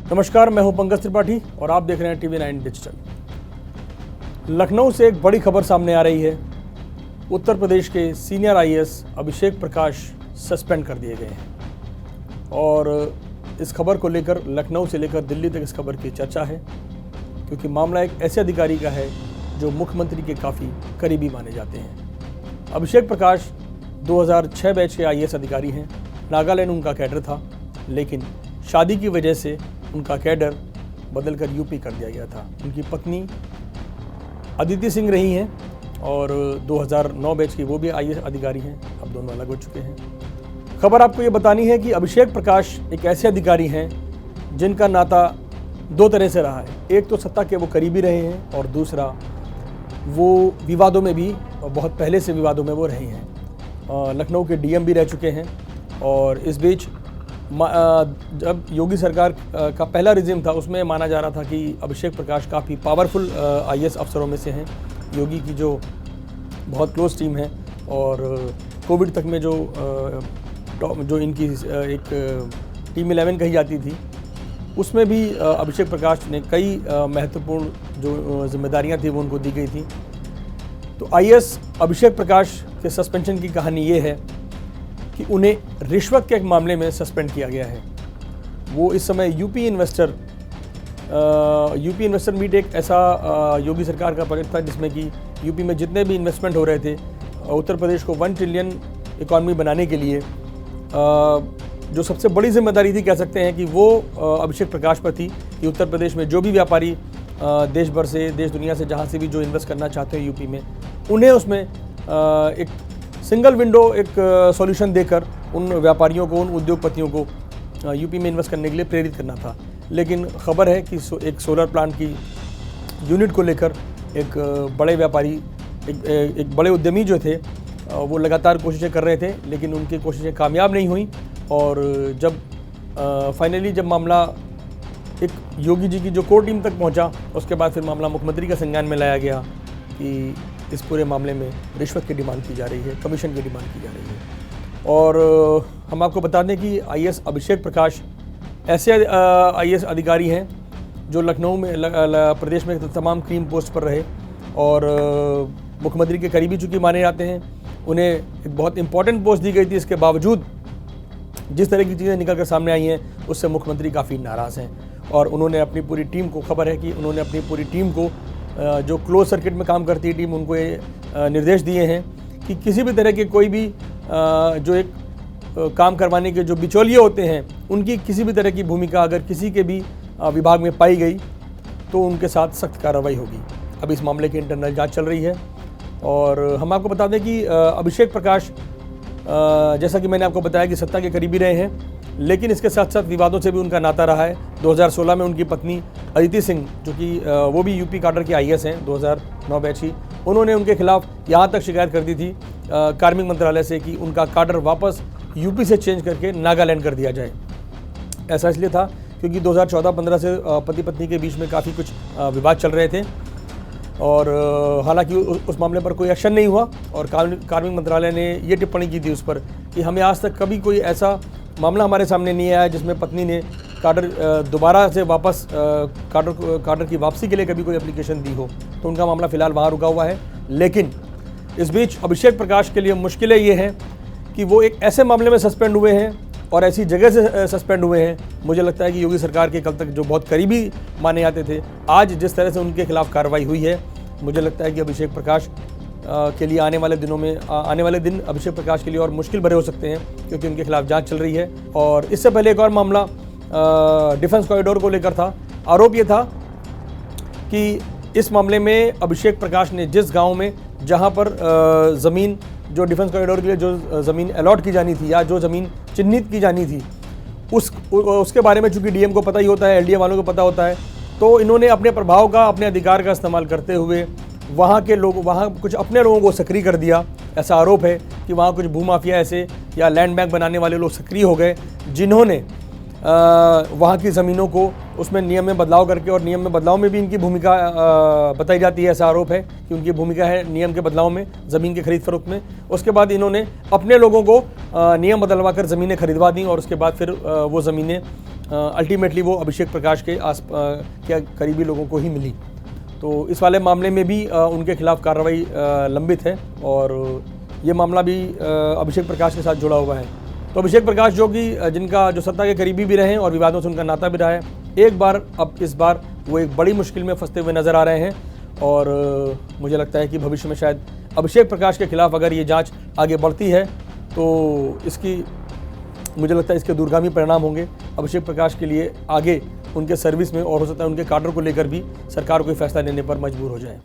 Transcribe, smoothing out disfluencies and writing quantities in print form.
नमस्कार, मैं हूं पंकज त्रिपाठी और आप देख रहे हैं TV9 डिजिटल। लखनऊ से एक बड़ी खबर सामने आ रही है। उत्तर प्रदेश के senior IAS Abhishek Prakash suspend कर दिए गए हैं और इस खबर को लेकर लखनऊ से लेकर दिल्ली तक इस खबर की चर्चा है, क्योंकि मामला एक ऐसे अधिकारी का है जो मुख्यमंत्री के काफ़ी करीबी माने जाते हैं। अभिषेक प्रकाश 2006 बैच के IAS अधिकारी हैं। नागालैंड उनका कैडर था, लेकिन शादी की वजह से उनका कैडर बदलकर यूपी कर दिया गया था। उनकी पत्नी अदिति सिंह रही हैं और 2009 बैच की वो भी IAS अधिकारी हैं। अब दोनों अलग हो चुके हैं। खबर आपको ये बतानी है कि अभिषेक प्रकाश एक ऐसे अधिकारी हैं जिनका नाता दो तरह से रहा है। एक तो सत्ता के वो करीबी रहे हैं और दूसरा वो विवादों में भी, बहुत पहले से विवादों में वो रहे हैं। लखनऊ के DM भी रह चुके हैं और इस बीच जब योगी सरकार का पहला रिजिम था उसमें माना जा रहा था कि अभिषेक प्रकाश काफ़ी पावरफुल IAS अफसरों में से हैं। योगी की जो बहुत क्लोज टीम है और कोविड तक में जो इनकी एक टीम 11 कही जाती थी, उसमें भी अभिषेक प्रकाश ने कई महत्वपूर्ण जो जिम्मेदारियां थी वो उनको दी गई थी। तो IAS अभिषेक प्रकाश के सस्पेंशन की कहानी ये है कि उन्हें रिश्वत के एक मामले में सस्पेंड किया गया है। वो इस समय यूपी इन्वेस्टर मीट एक ऐसा योगी सरकार का प्रोजेक्ट था जिसमें कि यूपी में जितने भी इन्वेस्टमेंट हो रहे थे, उत्तर प्रदेश को 1 ट्रिलियन इकॉनमी बनाने के लिए जो सबसे बड़ी जिम्मेदारी थी, कह सकते हैं कि वो अभिषेक प्रकाश पर थी कि उत्तर प्रदेश में जो भी व्यापारी देश भर से, देश दुनिया से जहाँ से भी जो इन्वेस्ट करना चाहते हैं यूपी में, उन्हें उसमें एक सिंगल विंडो एक सॉल्यूशन देकर उन व्यापारियों को, उन उद्योगपतियों को यूपी में इन्वेस्ट करने के लिए प्रेरित करना था। लेकिन खबर है कि एक सोलर प्लांट की यूनिट को लेकर एक बड़े व्यापारी, एक बड़े उद्यमी जो थे, वो लगातार कोशिशें कर रहे थे, लेकिन उनकी कोशिशें कामयाब नहीं हुई। और जब फाइनली जब मामला एक योगी जी की जो कोर टीम तक पहुंचा, उसके बाद फिर मामला मुख्यमंत्री के संज्ञान में लाया गया कि इस पूरे मामले में रिश्वत की डिमांड की जा रही है, कमीशन की डिमांड की जा रही है। और हम आपको बता दें कि IAS अभिषेक प्रकाश ऐसे IAS अधिकारी हैं जो लखनऊ में प्रदेश में तमाम क्रीम पोस्ट पर रहे और मुख्यमंत्री के करीबी चूँकि माने जाते हैं। उन्हें एक बहुत इंपॉर्टेंट पोस्ट दी गई थी, इसके बावजूद जिस तरह की चीज़ें निकल कर सामने आई हैं उससे मुख्यमंत्री काफ़ी नाराज़ हैं और उन्होंने अपनी पूरी टीम को, खबर है कि उन्होंने अपनी पूरी टीम को, जो क्लोज सर्किट में काम करती है टीम, उनको ये निर्देश दिए हैं कि किसी भी तरह के कोई भी जो एक काम करवाने के जो बिचौलिए होते हैं, उनकी किसी भी तरह की भूमिका अगर किसी के भी विभाग में पाई गई तो उनके साथ सख्त कार्रवाई होगी। अब इस मामले की इंटरनल जांच चल रही है और हम आपको बता दें कि अभिषेक प्रकाश, जैसा कि मैंने आपको बताया कि सत्ता के करीबी रहे हैं, लेकिन इसके साथ साथ विवादों से भी उनका नाता रहा है। 2016 में उनकी पत्नी अदिति सिंह, जो कि वो भी यूपी काडर की IAS हैं, 2009 बैच की, उन्होंने उनके खिलाफ यहाँ तक शिकायत कर दी थी कार्मिक मंत्रालय से कि उनका काडर वापस यूपी से चेंज करके नागालैंड कर दिया जाए। ऐसा इसलिए था क्योंकि 2014-15 से पति पत्नी के बीच में काफ़ी कुछ विवाद चल रहे थे और हालांकि उस मामले पर कोई एक्शन नहीं हुआ और कार्मिक मंत्रालय ने ये टिप्पणी की थी उस पर कि हमें आज तक कभी कोई ऐसा मामला हमारे सामने नहीं आया जिसमें पत्नी ने काडर दोबारा से वापस काडर की वापसी के लिए कभी कोई एप्लीकेशन दी हो। तो उनका मामला फ़िलहाल वहाँ रुका हुआ है। लेकिन इस बीच अभिषेक प्रकाश के लिए मुश्किलें ये हैं कि वो एक ऐसे मामले में सस्पेंड हुए हैं और ऐसी जगह से सस्पेंड हुए हैं। मुझे लगता है कि योगी सरकार के कल तक जो बहुत करीबी माने जाते थे, आज जिस तरह से उनके खिलाफ कार्रवाई हुई है, मुझे लगता है कि अभिषेक प्रकाश के लिए आने वाले दिन अभिषेक प्रकाश के लिए और मुश्किल भरे हो सकते हैं, क्योंकि उनके खिलाफ जांच चल रही है। और इससे पहले एक और मामला डिफेंस कॉरिडोर को लेकर था। आरोप ये था कि इस मामले में अभिषेक प्रकाश ने जिस गांव में, जहां पर ज़मीन जो डिफेंस कॉरिडोर के लिए जो ज़मीन अलॉट की जानी थी या जो ज़मीन चिन्हित की जानी थी, उसके बारे में चूँकि DM को पता ही होता है, LDA वालों को पता होता है, तो इन्होंने अपने प्रभाव का, अपने अधिकार का इस्तेमाल करते हुए वहाँ कुछ अपने लोगों को सक्रिय कर दिया। ऐसा आरोप है कि वहाँ कुछ भूमाफिया ऐसे या लैंड बैंक बनाने वाले लोग सक्रिय हो गए, जिन्होंने वहाँ की ज़मीनों को उसमें नियम में बदलाव करके, और नियम में बदलाव में भी इनकी भूमिका बताई जाती है। ऐसा आरोप है कि उनकी भूमिका है नियम के बदलाव में, ज़मीन के खरीद फरोख्त में। उसके बाद इन्होंने अपने लोगों को नियम बदलवा कर ज़मीनें खरीदवा दी और उसके बाद फिर वो ज़मीनें अल्टीमेटली वो अभिषेक प्रकाश के के करीबी लोगों को ही मिली। तो इस वाले मामले में भी उनके खिलाफ कार्रवाई लंबित है और ये मामला भी अभिषेक प्रकाश के साथ जुड़ा हुआ है। तो अभिषेक प्रकाश जो जिनका सत्ता के करीबी भी रहे और विवादों से उनका नाता भी रहा है, एक बार अब इस बार वो एक बड़ी मुश्किल में फंसते हुए नज़र आ रहे हैं और मुझे लगता है कि भविष्य में शायद अभिषेक प्रकाश के खिलाफ अगर ये जांच आगे बढ़ती है तो मुझे लगता है इसके दूरगामी परिणाम होंगे अभिषेक प्रकाश के लिए आगे उनके सर्विस में, और हो सकता है उनके काडर को लेकर भी सरकार कोई फैसला लेने पर मजबूर हो जाए।